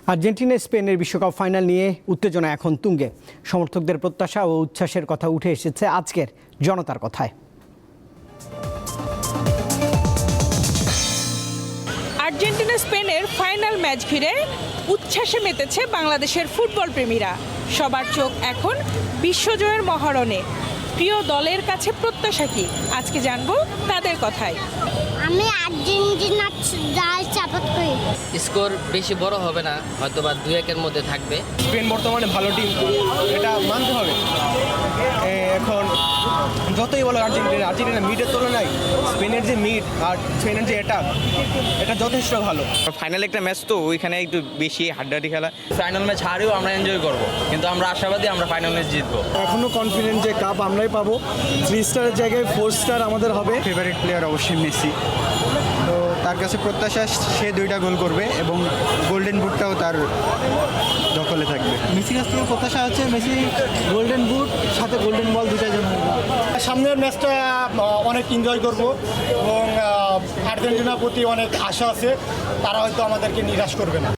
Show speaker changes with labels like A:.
A: Argentina স্পেনের বিশ্বকাপ final নিয়ে উত্তেজনা এখন তুঙ্গে। সমর্থকদের প্রত্যাশা ও উচ্ছ্বাসের কথা উঠে এসেছে আজকের জনতার কথায়।
B: আর্জেন্টিনা স্পেনের ফাইনাল ম্যাচ ঘিরে উচ্ছ্বাসে মেতেছে বাংলাদেশের ফুটবল প্রেমীরা। সবার চোখ এখন বিশ্বজয়ের মহারণে। প্রিয় দলের কাছে প্রত্যাশা কি, আজকে জানবো তাদের কথায়।
C: আমি আর্জেন্টিনা দল সাপোর্ট করি।
D: স্কোর বেশি বড় হবে না, হয়তো বা 2-1-এর মধ্যে থাকবে।
E: স্পেন বর্তমানে ভালো টিম, এটা মানতে হবে। এখন যতই বলো আর্জেন্টিনা মিডের তুলনায় স্পেনের যে মিড আর স্পেনের যে এটা যথেষ্ট ভালো।
F: ফাইনাল একটা ম্যাচ তো ওইখানে একটু বেশি হাড্ডাহাড্ডি খেলা। ফাইনাল ম্যাচ হারেও আমরা এনজয় করব, কিন্তু আমরা আশাবাদী আমরা ফাইনাল ম্যাচ জিতবো।
G: এখনো কনফিডেন্ট যে কাপ আমরাই পাবো। 3 স্টারের জায়গায় 4 স্টার আমাদের হবে।
H: ফেভারিট প্লেয়ার অবশ্যই মেসি, তো তার কাছে প্রত্যাশা সে 2টা গোল করবে এবং গোল্ডেন বুটটাও তার দখলে থাকবে।
G: মেসির কাছ থেকে প্রত্যাশা হচ্ছে মেসি গোল্ডেন বুট সাথে গোল্ডেন বল দুটাই যেন হবে।
I: সামনের ম্যাচটা অনেক এনজয় করব এবং আর্জেন্টিনার প্রতি অনেক আশা আছে, তারা হয়তো আমাদেরকে নিরাশ করবে না।